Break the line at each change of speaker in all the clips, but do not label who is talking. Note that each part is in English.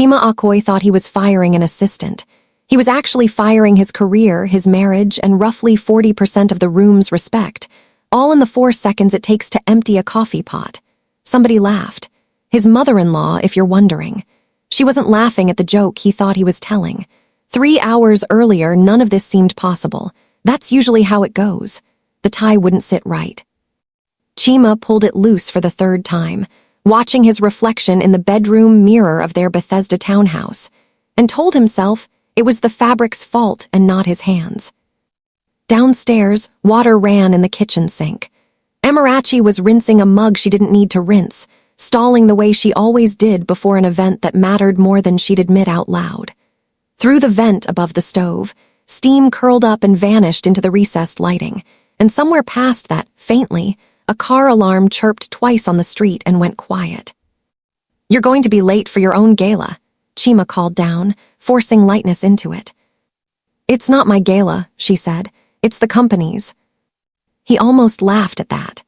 Chima Akoy thought he was firing an assistant. He was actually firing his career, his marriage, and roughly 40% of the room's respect, all in the 4 seconds it takes to empty a coffee pot. Somebody laughed. His mother-in-law, if you're wondering. She wasn't laughing at the joke he thought he was telling. 3 hours earlier, none of this seemed possible. That's usually how it goes. The tie wouldn't sit right. Chima pulled it loose for the 3rd time, watching his reflection in the bedroom mirror of their Bethesda townhouse, and told himself it was the fabric's fault and not his hands. Downstairs, water ran in the kitchen sink. Amarachi was rinsing a mug she didn't need to rinse, stalling the way she always did before an event that mattered more than she'd admit out loud. Through the vent above the stove, steam curled up and vanished into the recessed lighting, and somewhere past that, faintly, a car alarm chirped twice on the street and went quiet. "You're going to be late for your own gala," Chima called down, forcing lightness into it. "It's not my gala," she said. "It's the company's." He almost laughed at that.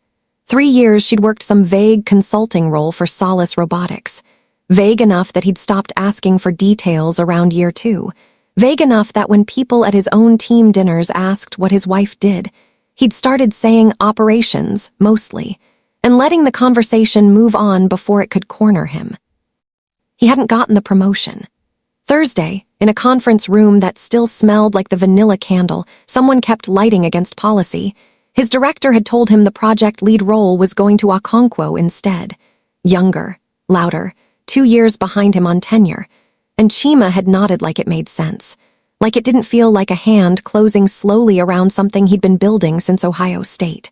3 years she'd worked some vague consulting role for Solace Robotics. Vague enough that he'd stopped asking for details around year 2. Vague enough that when people at his own team dinners asked what his wife did, he'd started saying operations, mostly, and letting the conversation move on before it could corner him. He hadn't gotten the promotion. Thursday, in a conference room that still smelled like the vanilla candle someone kept lighting against policy, his director had told him the project lead role was going to Okonkwo instead. Younger, louder, 2 years behind him on tenure, and Chima had nodded like it made sense, like it didn't feel like a hand closing slowly around something he'd been building since Ohio State.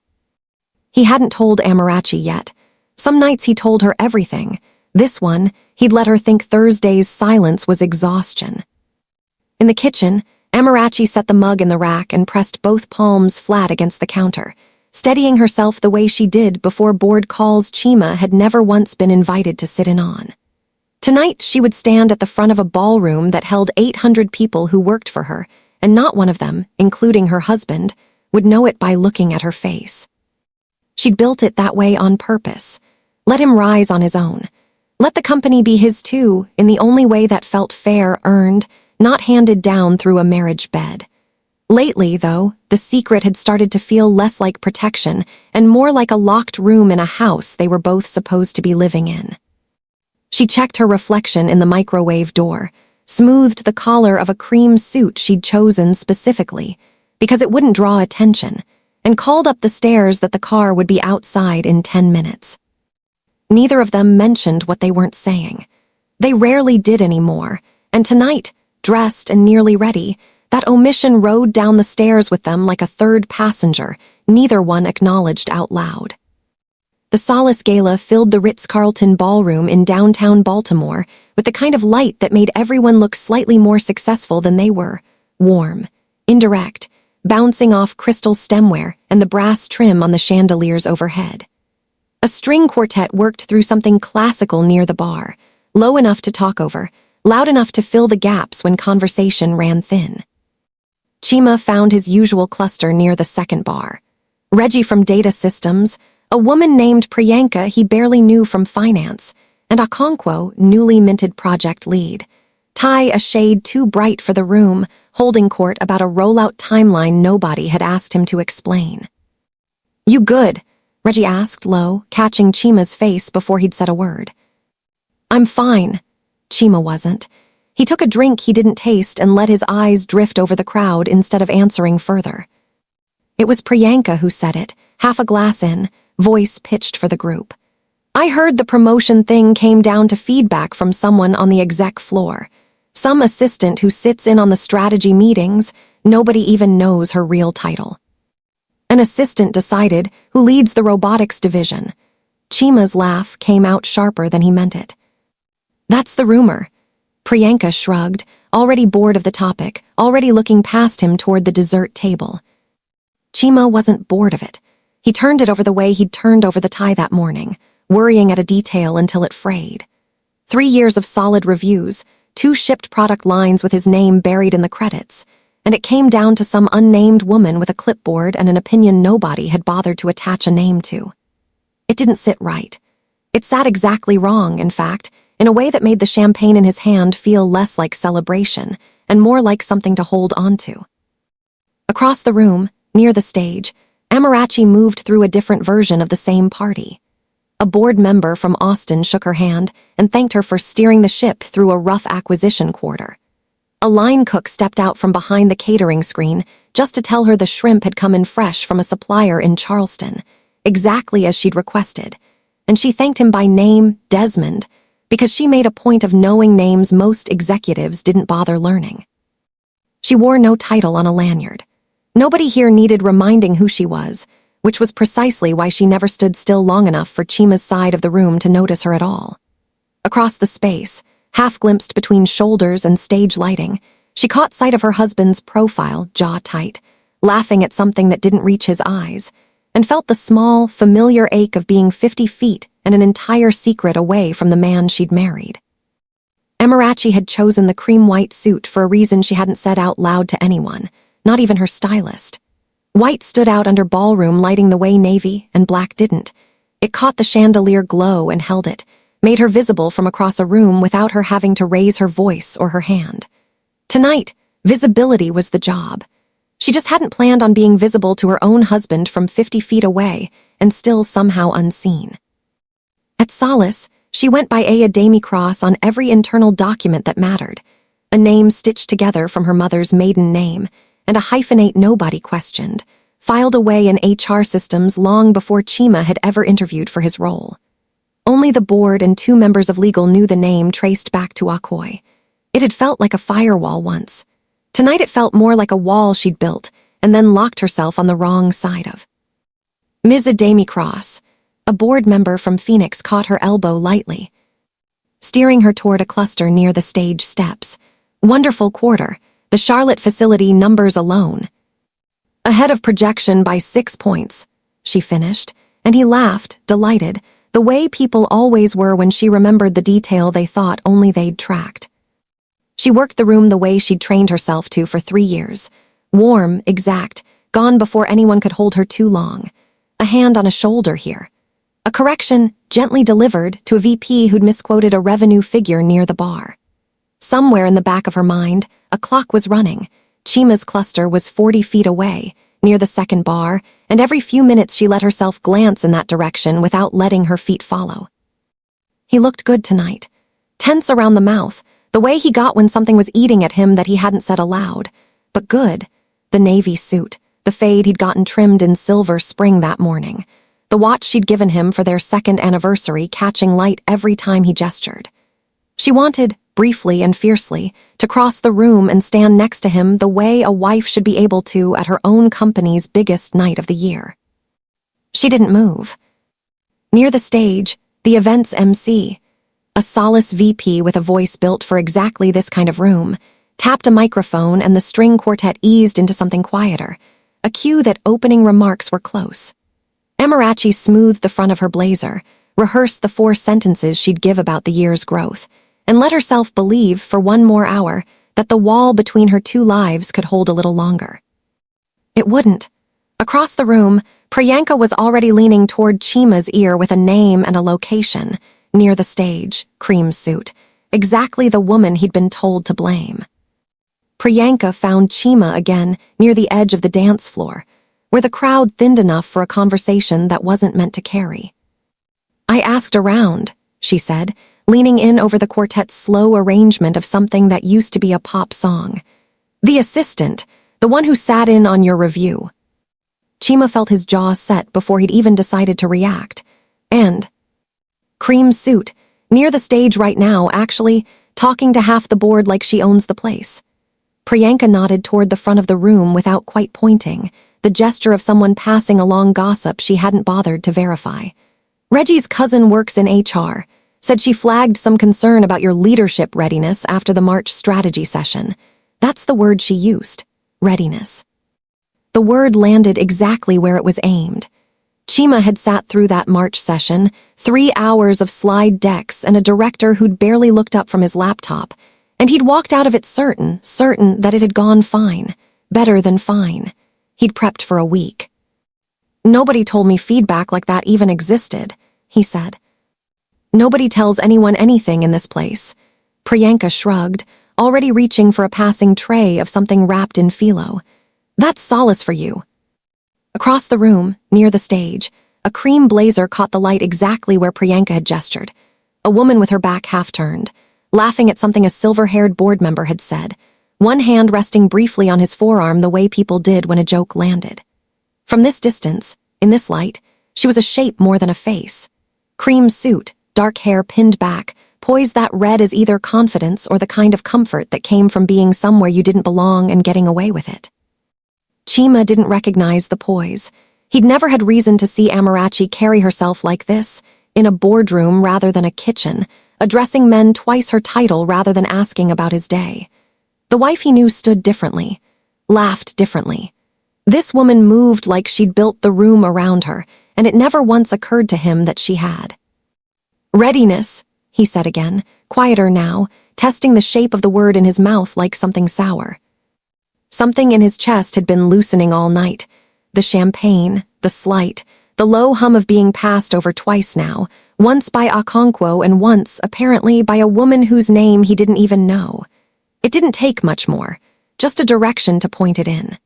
He hadn't told Amarachi yet. Some nights he told her everything. This one, he'd let her think Thursday's silence was exhaustion. In the kitchen, Amarachi set the mug in the rack and pressed both palms flat against the counter, steadying herself the way she did before board calls Chima had never once been invited to sit in on. Tonight, she would stand at the front of a ballroom that held 800 people who worked for her, and not one of them, including her husband, would know it by looking at her face. She'd built it that way on purpose. Let him rise on his own. Let the company be his too, in the only way that felt fair, earned, not handed down through a marriage bed. Lately, though, the secret had started to feel less like protection and more like a locked room in a house they were both supposed to be living in. She checked her reflection in the microwave door, smoothed the collar of a cream suit she'd chosen specifically, because it wouldn't draw attention, and called up the stairs that the car would be outside in 10 minutes. Neither of them mentioned what they weren't saying. They rarely did anymore, and tonight, dressed and nearly ready, that omission rode down the stairs with them like a third passenger, neither one acknowledged out loud. The Solace Gala filled the Ritz-Carlton ballroom in downtown Baltimore with the kind of light that made everyone look slightly more successful than they were, warm, indirect, bouncing off crystal stemware and the brass trim on the chandeliers overhead. A string quartet worked through something classical near the bar, low enough to talk over, loud enough to fill the gaps when conversation ran thin. Chima found his usual cluster near the second bar. Reggie from Data Systems, a woman named Priyanka he barely knew from finance, and Okonkwo, newly minted project lead. Tie a shade too bright for the room, holding court about a rollout timeline nobody had asked him to explain. "You good?" Reggie asked low, catching Chima's face before he'd said a word. "I'm fine." Chima wasn't. He took a drink he didn't taste and let his eyes drift over the crowd instead of answering further. It was Priyanka who said it, half a glass in, voice pitched for the group. "I heard the promotion thing came down to feedback from someone on the exec floor. Some assistant who sits in on the strategy meetings, nobody even knows her real title. An assistant decided who leads the robotics division." Chima's laugh came out sharper than he meant it. "That's the rumor." Priyanka shrugged, already bored of the topic, already looking past him toward the dessert table. Chima wasn't bored of it. He turned it over the way he'd turned over the tie that morning, worrying at a detail until it frayed. 3 years of solid reviews, 2 shipped product lines with his name buried in the credits, and it came down to some unnamed woman with a clipboard and an opinion nobody had bothered to attach a name to. It didn't sit right. It sat exactly wrong, in fact, in a way that made the champagne in his hand feel less like celebration and more like something to hold onto. Across the room, near the stage, Amarachi moved through a different version of the same party. A board member from Austin shook her hand and thanked her for steering the ship through a rough acquisition quarter. A line cook stepped out from behind the catering screen just to tell her the shrimp had come in fresh from a supplier in Charleston, exactly as she'd requested, and she thanked him by name, Desmond, because she made a point of knowing names most executives didn't bother learning. She wore no title on a lanyard. Nobody here needed reminding who she was, which was precisely why she never stood still long enough for Chima's side of the room to notice her at all. Across the space, half-glimpsed between shoulders and stage lighting, she caught sight of her husband's profile, jaw tight, laughing at something that didn't reach his eyes, and felt the small, familiar ache of being 50 feet and an entire secret away from the man she'd married. Amarachi had chosen the cream-white suit for a reason she hadn't said out loud to anyone, not even her stylist. White stood out under ballroom lighting the way navy and black didn't. It caught the chandelier glow and held it, made her visible from across a room without her having to raise her voice or her hand. Tonight, visibility was the job. She just hadn't planned on being visible to her own husband from 50 feet away and still somehow unseen. At Solace, she went by a demi-cross on every internal document that mattered, a name stitched together from her mother's maiden name, and a hyphenate nobody questioned, filed away in HR systems long before Chima had ever interviewed for his role. Only the board and 2 members of legal knew the name traced back to Akoi. It had felt like a firewall once. Tonight it felt more like a wall she'd built and then locked herself on the wrong side of. Ms. Adami Cross, a board member from Phoenix, caught her elbow lightly, steering her toward a cluster near the stage steps. Wonderful quarter, the Charlotte facility numbers alone. Ahead of projection by 6 points, she finished, and he laughed, delighted, the way people always were when she remembered the detail they thought only they'd tracked. She worked the room the way she'd trained herself to for 3 years. Warm, exact, gone before anyone could hold her too long. A hand on a shoulder here. A correction, gently delivered, to a VP who'd misquoted a revenue figure near the bar. Somewhere in the back of her mind, a clock was running. Chima's cluster was 40 feet away, near the second bar, and every few minutes she let herself glance in that direction without letting her feet follow. He looked good tonight. Tense around the mouth, the way he got when something was eating at him that he hadn't said aloud. But good. The navy suit, the fade he'd gotten trimmed in silver spring that morning, the watch she'd given him for their 2nd anniversary catching light every time he gestured. She wanted, briefly and fiercely, to cross the room and stand next to him the way a wife should be able to at her own company's biggest night of the year. She didn't move. Near the stage, the event's MC, a Solace VP with a voice built for exactly this kind of room, tapped a microphone and the string quartet eased into something quieter, a cue that opening remarks were close. Amarachi smoothed the front of her blazer, rehearsed the 4 sentences she'd give about the year's growth, and let herself believe for 1 more hour that the wall between her 2 lives could hold a little longer. It wouldn't. Across the room, Priyanka was already leaning toward Chima's ear with a name and a location, near the stage, cream suit, exactly the woman he'd been told to blame. Priyanka found Chima again near the edge of the dance floor, where the crowd thinned enough for a conversation that wasn't meant to carry. I asked around, she said, leaning in over the quartet's slow arrangement of something that used to be a pop song. The assistant, the one who sat in on your review. Chima felt his jaw set before he'd even decided to react. And cream suit, near the stage right now, actually, talking to half the board like she owns the place. Priyanka nodded toward the front of the room without quite pointing, the gesture of someone passing along gossip she hadn't bothered to verify. Reggie's cousin works in HR, said she flagged some concern about your leadership readiness after the March strategy session. That's the word she used, readiness. The word landed exactly where it was aimed. Chima had sat through that March session, 3 hours of slide decks and a director who'd barely looked up from his laptop, and he'd walked out of it certain that it had gone fine, better than fine. He'd prepped for a week. Nobody told me feedback like that even existed, he said. Nobody tells anyone anything in this place. Priyanka shrugged, already reaching for a passing tray of something wrapped in phyllo. That's solace for you. Across the room, near the stage, a cream blazer caught the light exactly where Priyanka had gestured. A woman with her back half-turned, laughing at something a silver-haired board member had said, one hand resting briefly on his forearm the way people did when a joke landed. From this distance, in this light, she was a shape more than a face. Cream suit, dark hair pinned back, poised that read as either confidence or the kind of comfort that came from being somewhere you didn't belong and getting away with it. Chima didn't recognize the poise. He'd never had reason to see Amarachi carry herself like this, in a boardroom rather than a kitchen, addressing men twice her title rather than asking about his day. The wife he knew stood differently, laughed differently. This woman moved like she'd built the room around her, and it never once occurred to him that she had. Readiness, he said again, quieter now, testing the shape of the word in his mouth like something sour. Something in his chest had been loosening all night. The champagne, the slight, the low hum of being passed over twice now, once by Okonkwo and once, apparently, by a woman whose name he didn't even know. It didn't take much more, just a direction to point it in.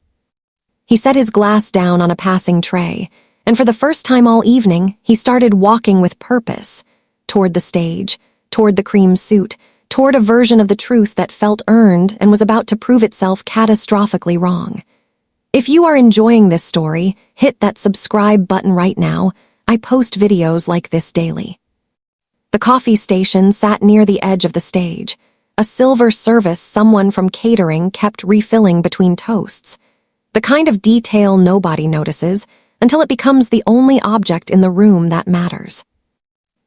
He set his glass down on a passing tray, and for the first time all evening, he started walking with purpose, toward the stage, toward the cream suit, toward a version of the truth that felt earned and was about to prove itself catastrophically wrong. If you are enjoying this story, hit that subscribe button right now. I post videos like this daily. The coffee station sat near the edge of the stage. A silver service someone from catering kept refilling between toasts. The kind of detail nobody notices until it becomes the only object in the room that matters.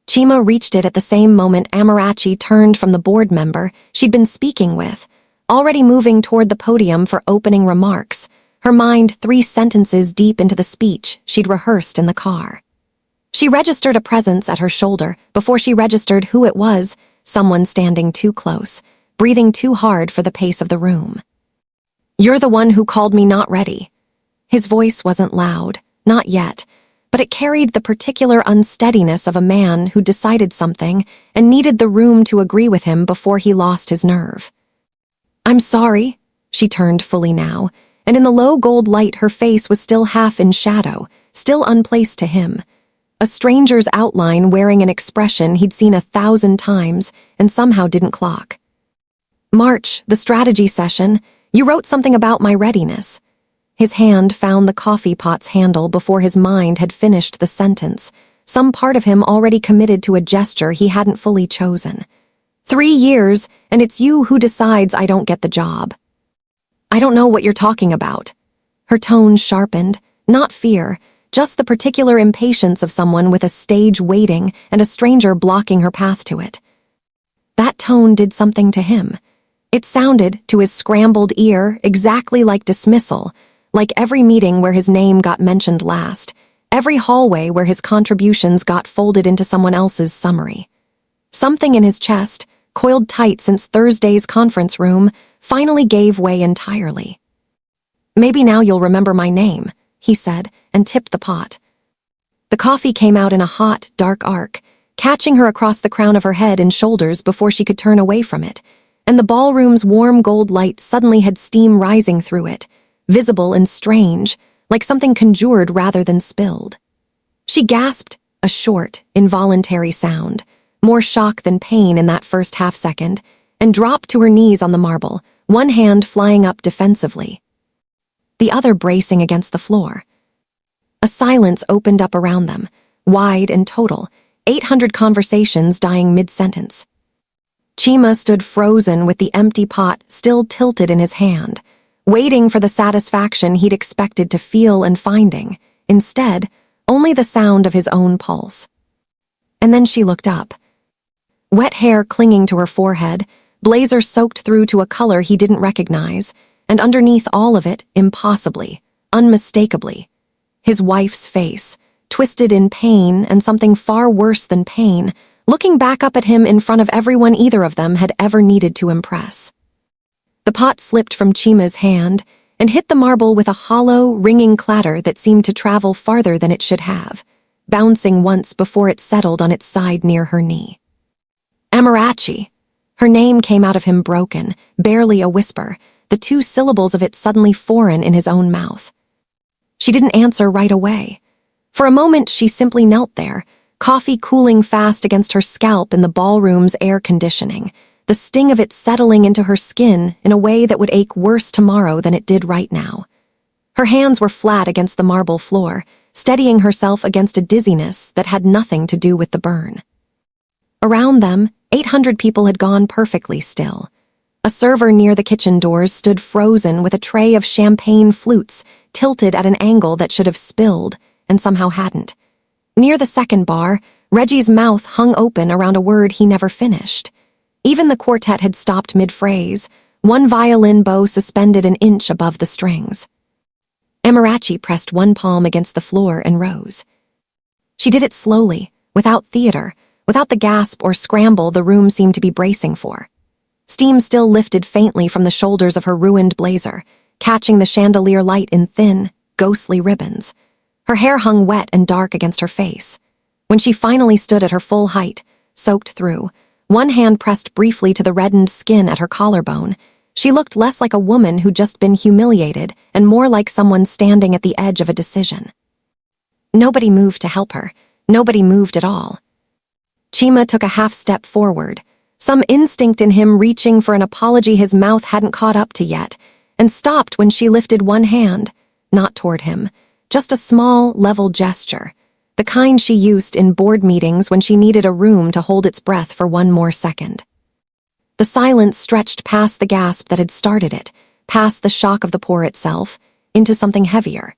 Chima reached it at the same moment Amarachi turned from the board member she'd been speaking with, already moving toward the podium for opening remarks, her mind 3 sentences deep into the speech she'd rehearsed in the car. She registered a presence at her shoulder before she registered who it was, someone standing too close, breathing too hard for the pace of the room. "You're the one who called me not ready." His voice wasn't loud, not yet, but it carried the particular unsteadiness of a man who decided something and needed the room to agree with him before he lost his nerve. "I'm sorry." She turned fully now, and in the low gold light her face was still half in shadow, still unplaced to him. A stranger's outline wearing an expression he'd seen 1,000 times and somehow didn't clock. "March, the strategy session, you wrote something about my readiness." His hand found the coffee pot's handle before his mind had finished the sentence, some part of him already committed to a gesture he hadn't fully chosen. 3 years, and it's you who decides I don't get the job." "I don't know what you're talking about." Her tone sharpened, not fear, just the particular impatience of someone with a stage waiting and a stranger blocking her path to it. That tone did something to him. It sounded, to his scrambled ear, exactly like dismissal, like every meeting where his name got mentioned last, every hallway where his contributions got folded into someone else's summary. Something in his chest, coiled tight since Thursday's conference room, finally gave way entirely. "Maybe now you'll remember my name," he said, and tipped the pot. The coffee came out in a hot, dark arc, catching her across the crown of her head and shoulders before she could turn away from it, and the ballroom's warm gold light suddenly had steam rising through it, visible and strange, like something conjured rather than spilled. She gasped, a short, involuntary sound, more shock than pain in that first half-second, and dropped to her knees on the marble, one hand flying up defensively, the other bracing against the floor. A silence opened up around them, wide and total, 800 conversations dying mid-sentence. Chima stood frozen with the empty pot still tilted in his hand, waiting for the satisfaction he'd expected to feel and finding, instead, only the sound of his own pulse. And then she looked up. Wet hair clinging to her forehead, blazer soaked through to a color he didn't recognize, and underneath all of it, impossibly, unmistakably, his wife's face, twisted in pain and something far worse than pain, looking back up at him in front of everyone either of them had ever needed to impress. The pot slipped from Chima's hand and hit the marble with a hollow, ringing clatter that seemed to travel farther than it should have. bouncing once before it settled on its side near her knee. Amarachi! Her name came out of him broken, barely a whisper, the two syllables of it suddenly foreign in his own mouth. She didn't answer right away. For a moment she simply knelt there, coffee cooling fast against her scalp in the ballroom's air conditioning, the sting of it settling into her skin in a way that would ache worse tomorrow than it did right now. Her hands were flat against the marble floor, steadying herself against a dizziness that had nothing to do with the burn. Around them, 800 people had gone perfectly still. A server near the kitchen doors stood frozen with a tray of champagne flutes tilted at an angle that should have spilled, and somehow hadn't. Near the second bar, Reggie's mouth hung open around a word he never finished. Even the quartet had stopped mid-phrase, one violin bow suspended an inch above the strings. Amarachi pressed one palm against the floor and rose. She did it slowly, without theater, without the gasp or scramble the room seemed to be bracing for. Steam still lifted faintly from the shoulders of her ruined blazer, catching the chandelier light in thin, ghostly ribbons. Her hair hung wet and dark against her face. When she finally stood at her full height, soaked through, one hand pressed briefly to the reddened skin at her collarbone, she looked less like a woman who'd just been humiliated and more like someone standing at the edge of a decision. Nobody moved to help her. Nobody moved at all. Chima took a half-step forward, some instinct in him reaching for an apology his mouth hadn't caught up to yet, and stopped when she lifted one hand, not toward him, just a small, level gesture, the kind she used in board meetings when she needed a room to hold its breath for one more second. The silence stretched past the gasp that had started it, past the shock of the pour itself, into something heavier.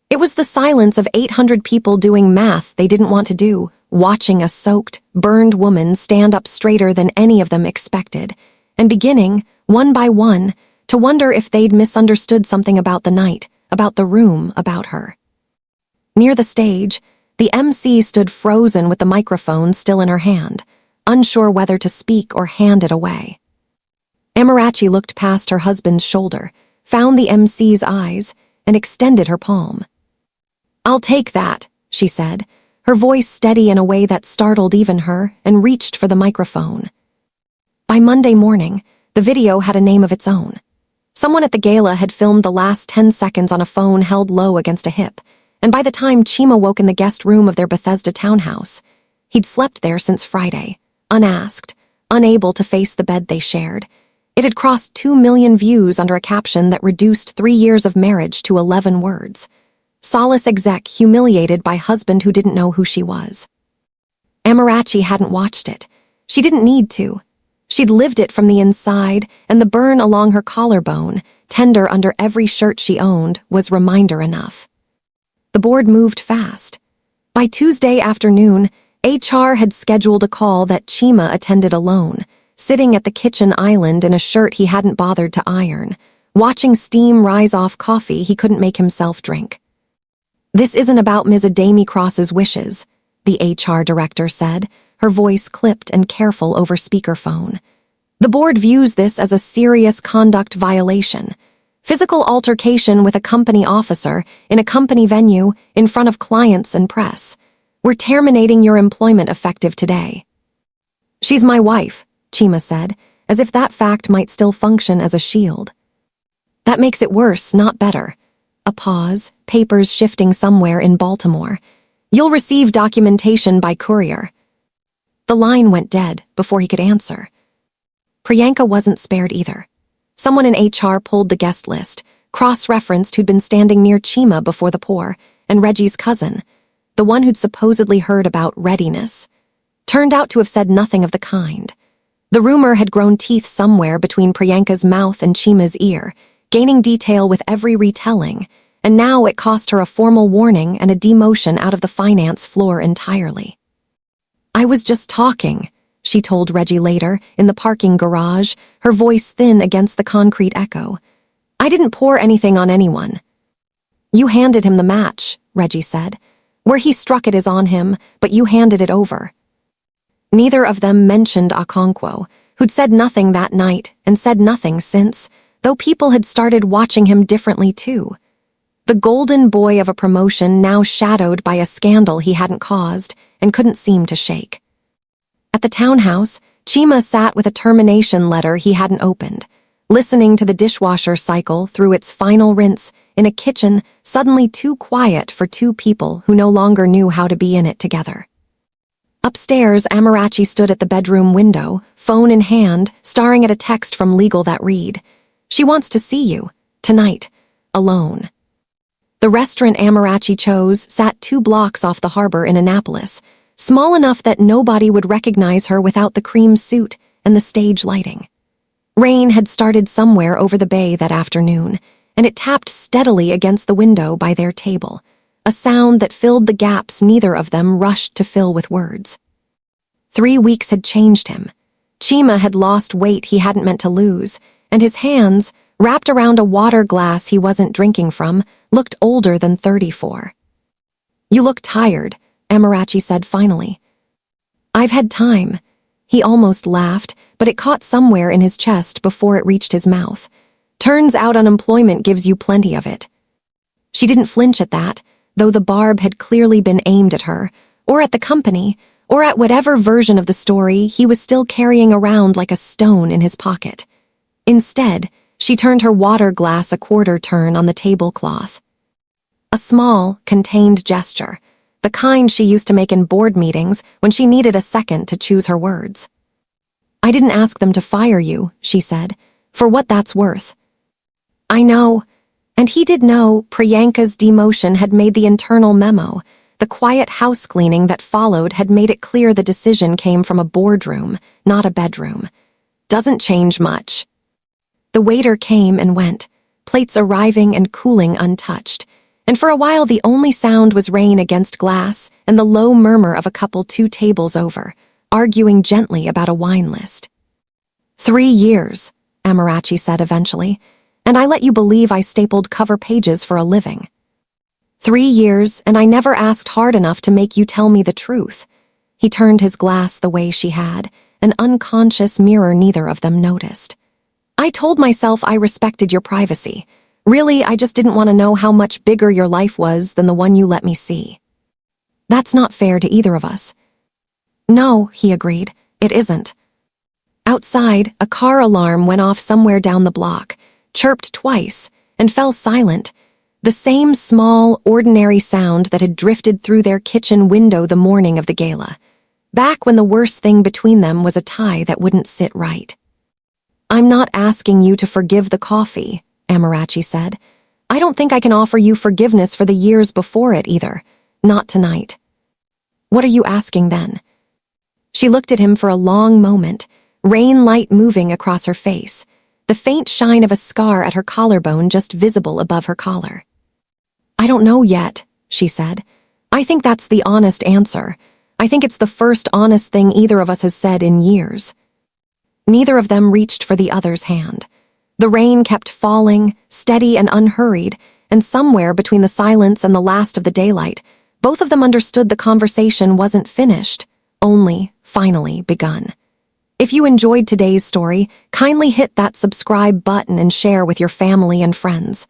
It was the silence of 800 people doing math they didn't want to do, watching a soaked, burned woman stand up straighter than any of them expected, and beginning, one by one, to wonder if they'd misunderstood something about the night, about the room, about her. Near the stage, the MC stood frozen with the microphone still in her hand, unsure whether to speak or hand it away. Amarachi looked past her husband's shoulder, found the MC's eyes, and extended her palm. "I'll take that," she said, her voice steady in a way that startled even her, and reached for the microphone. By Monday morning, the video had a name of its own. Someone at the gala had filmed the last 10 seconds on a phone held low against a hip, and by the time Chima woke in the guest room of their Bethesda townhouse, he'd slept there since Friday, unasked, unable to face the bed they shared. It had crossed 2 million views under a caption that reduced 3 years of marriage to 11 words. Solace exec humiliated by husband who didn't know who she was. Amarachi hadn't watched it. She didn't need to. She'd lived it from the inside, and the burn along her collarbone, tender under every shirt she owned, was reminder enough. The board moved fast. By Tuesday afternoon, HR had scheduled a call that Chima attended alone, sitting at the kitchen island in a shirt he hadn't bothered to iron, watching steam rise off coffee he couldn't make himself drink. "This isn't about Ms. Adami Cross's wishes," the HR director said, her voice clipped and careful over speakerphone. "The board views this as a serious conduct violation. Physical altercation with a company officer in a company venue in front of clients and press. We're terminating your employment effective today." "She's my wife," Chima said, as if that fact might still function as a shield. "That makes it worse, not better." A pause, papers shifting somewhere in Baltimore. "You'll receive documentation by courier." The line went dead before he could answer. Priyanka wasn't spared either. Someone in HR pulled the guest list, cross-referenced who'd been standing near Chima before the pour, and Reggie's cousin, the one who'd supposedly heard about readiness, turned out to have said nothing of the kind. The rumor had grown teeth somewhere between Priyanka's mouth and Chima's ear, gaining detail with every retelling, and now it cost her a formal warning and a demotion out of the finance floor entirely. "I was just talking," she told Reggie later, in the parking garage, her voice thin against the concrete echo. "I didn't pour anything on anyone." "You handed him the match," Reggie said. "Where he struck it is on him, but you handed it over." Neither of them mentioned Okonkwo, who'd said nothing that night and said nothing since, though people had started watching him differently too. The golden boy of a promotion now shadowed by a scandal he hadn't caused and couldn't seem to shake. At the townhouse, Chima sat with a termination letter he hadn't opened, listening to the dishwasher cycle through its final rinse in a kitchen suddenly too quiet for two people who no longer knew how to be in it together. Upstairs, Amarachi stood at the bedroom window, phone in hand, staring at a text from legal that read, "She wants to see you, tonight, alone." The restaurant Amarachi chose sat 2 blocks off the harbor in Annapolis, small enough that nobody would recognize her without the cream suit and the stage lighting. Rain had started somewhere over the bay that afternoon, and it tapped steadily against the window by their table, a sound that filled the gaps neither of them rushed to fill with words. 3 weeks had changed him. Chima had lost weight he hadn't meant to lose, and his hands, wrapped around a water glass he wasn't drinking from, looked older than 34. "You look tired," Amarachi said finally. "I've had time." He almost laughed, but it caught somewhere in his chest before it reached his mouth. "Turns out unemployment gives you plenty of it." She didn't flinch at that, though the barb had clearly been aimed at her, or at the company, or at whatever version of the story he was still carrying around like a stone in his pocket. Instead, she turned her water glass a quarter turn on the tablecloth. A small, contained gesture, the kind she used to make in board meetings when she needed a second to choose her words. "I didn't ask them to fire you," she said, "for what that's worth." "I know." And he did know Priyanka's demotion had made the internal memo. The quiet house cleaning that followed had made it clear the decision came from a boardroom, not a bedroom. "Doesn't change much." The waiter came and went, plates arriving and cooling untouched, and for a while the only sound was rain against glass and the low murmur of a couple 2 tables over, arguing gently about a wine list. 3 years, Amarachi said eventually, "and I let you believe I stapled cover pages for a living. 3 years, and I never asked hard enough to make you tell me the truth." He turned his glass the way she had, an unconscious mirror neither of them noticed. "I told myself I respected your privacy. Really, I just didn't want to know how much bigger your life was than the one you let me see." "That's not fair to either of us." "No," he agreed, "it isn't." Outside, a car alarm went off somewhere down the block, chirped twice, and fell silent, the same small, ordinary sound that had drifted through their kitchen window the morning of the gala, back when the worst thing between them was a tie that wouldn't sit right. "I'm not asking you to forgive the coffee," Amarachi said. "I don't think I can offer you forgiveness for the years before it either. Not tonight." "What are you asking then?" She looked at him for a long moment, rain light moving across her face, the faint shine of a scar at her collarbone just visible above her collar. "I don't know yet," she said. "I think that's the honest answer. I think it's the first honest thing either of us has said in years." Neither of them reached for the other's hand. The rain kept falling, steady and unhurried, and somewhere between the silence and the last of the daylight, both of them understood the conversation wasn't finished, only, finally, begun. If you enjoyed today's story, kindly hit that subscribe button and share with your family and friends.